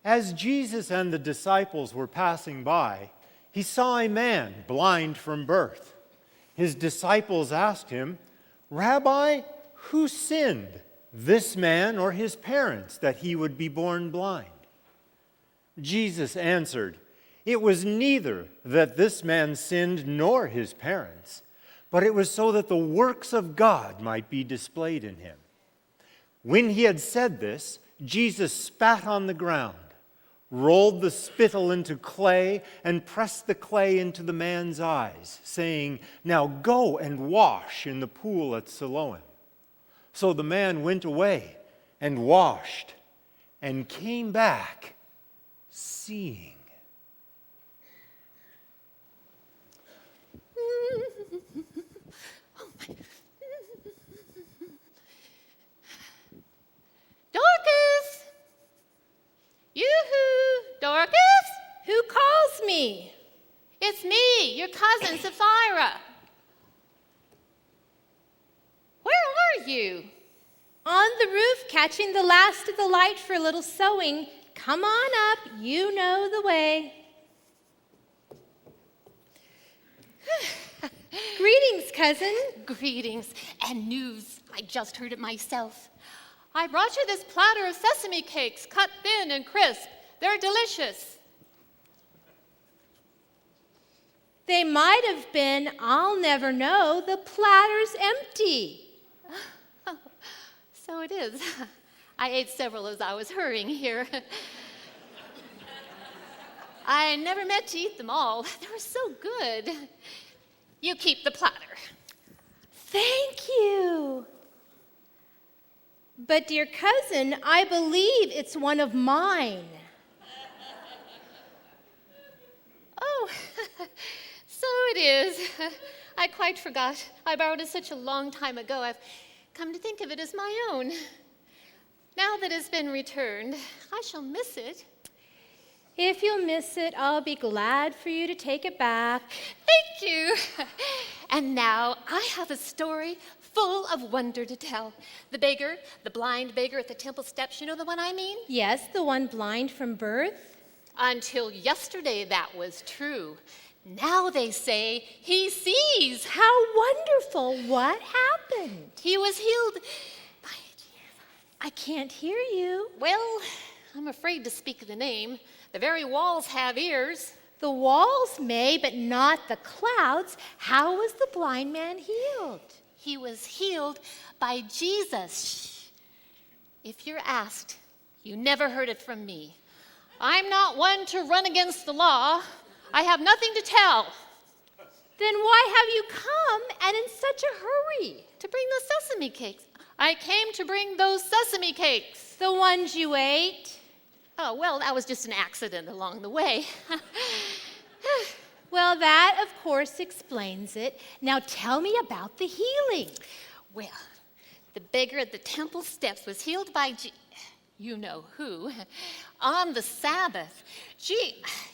As Jesus and the disciples were passing by, he saw a man blind from birth. His disciples asked him, "Rabbi, who sinned, this man or his parents, that he would be born blind?" Jesus answered, "It was neither that this man sinned nor his parents, but it was so that the works of God might be displayed in him." When he had said this, Jesus spat on the ground, rolled the spittle into clay, and pressed the clay into the man's eyes, saying, "Now go and wash in the pool at Siloam." So the man went away and washed and came back seeing. Dorcas! Yoo-hoo! Dorcas? Who calls me? It's me, your cousin Sapphira. Where are you? On the roof, catching the last of the light for a little sewing. Come on up, you know the way. Greetings, cousin. Greetings and news. I just heard it myself. I brought you this platter of sesame cakes, cut thin and crisp. They're delicious. They might have been, I'll never know, the platter's empty. So it is. I ate several as I was hurrying here. I never meant to eat them all. They were so good. You keep the platter. Thank you. But, dear cousin, I believe it's one of mine. Oh, so it is. I quite forgot. I borrowed it such a long time ago. I've come to think of it as my own. Now that it's been returned, I shall miss it. If you'll miss it, I'll be glad for you to take it back. Thank you. And now I have a story full of wonder to tell. The beggar, the blind beggar at the temple steps, you know the one I mean? Yes, the one blind from birth. Until yesterday, that was true. Now they say he sees. How wonderful. What happened? He was healed by I can't hear you. Well, I'm afraid to speak the name. The very walls have ears. The walls may, but not the clouds. How was the blind man healed? He was healed by Jesus. Shh. If you're asked, you never heard it from me. I'm not one to run against the law. I have nothing to tell. Then why have you come and in such a hurry? To bring those sesame cakes. I came to bring those sesame cakes. The ones you ate? Oh, well, that was just an accident along the way. Well, that, of course, explains it. Now tell me about the healing. Well, the beggar at the temple steps was healed by you know who, on the Sabbath.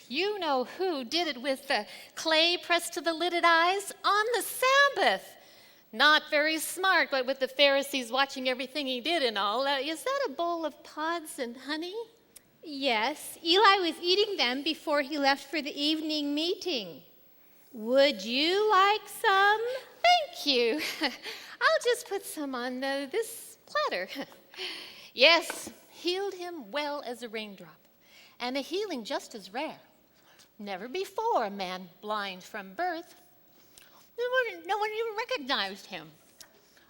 You know who did it with the clay pressed to the lidded eyes on the Sabbath. Not very smart, but with the Pharisees watching everything he did and all. Is that a bowl of pods and honey? Yes, Eli was eating them before he left for the evening meeting. Would you like some? Thank you. I'll just put some on this platter. Yes, healed him well as a raindrop, and a healing just as rare. Never before a man blind from birth. No one even recognized him.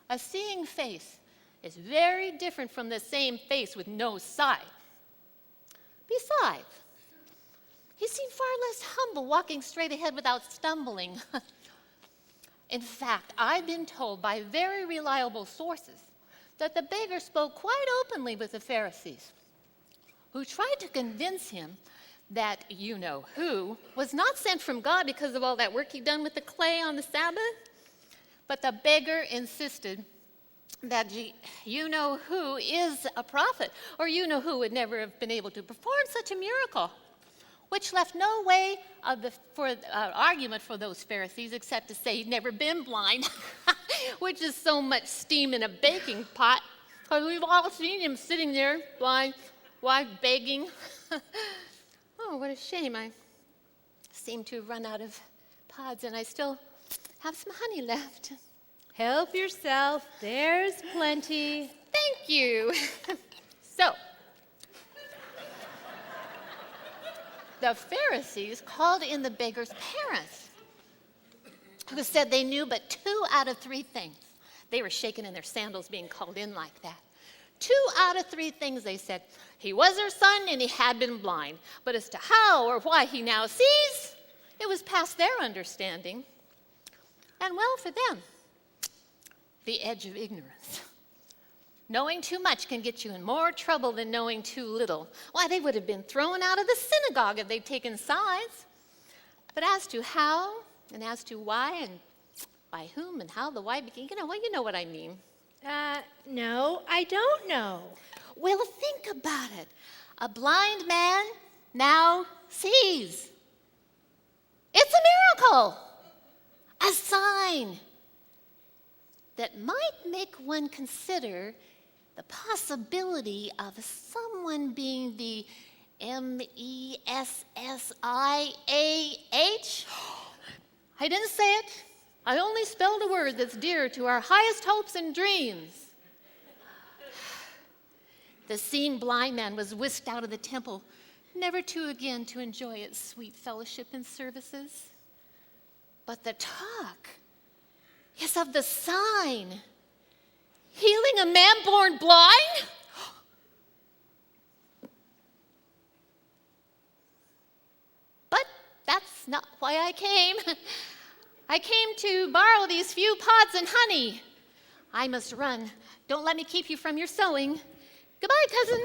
A seeing face is very different from the same face with no sight. Besides, he seemed far less humble, walking straight ahead without stumbling. In fact, I've been told by very reliable sources that the beggar spoke quite openly with the Pharisees, who tried to convince him that you know who was not sent from God because of all that work he'd done with the clay on the Sabbath. But the beggar insisted that you know who is a prophet, or you know who would never have been able to perform such a miracle, which left no way for argument for those Pharisees except to say he'd never been blind, which is so much steam in a baking pot, because we've all seen him sitting there blind Why, begging. Oh, what a shame. I seem to have run out of pods, and I still have some honey left. Help yourself. There's plenty. Thank you. So, the Pharisees called in the beggar's parents, who said they knew but 2 out of 3 things. They were shaking in their sandals being called in like that. 2 out of 3 things they said. He was their son and he had been blind. But as to how or why he now sees, it was past their understanding. And well for them, the edge of ignorance. Knowing too much can get you in more trouble than knowing too little. Why, they would have been thrown out of the synagogue if they'd taken sides. But as to how and as to why and by whom and how the why became, you know what I mean. No, I don't know. Well, think about it. A blind man now sees. It's a miracle, a sign that might make one consider the possibility of someone being the Messiah. I didn't say it. I only spelled a word that's dear to our highest hopes and dreams. The seeing blind man was whisked out of the temple, never to again to enjoy its sweet fellowship and services. But the talk is of the sign, healing a man born blind. But that's not why I came. I came to borrow these few pods and honey. I must run. Don't let me keep you from your sewing. Goodbye, cousin.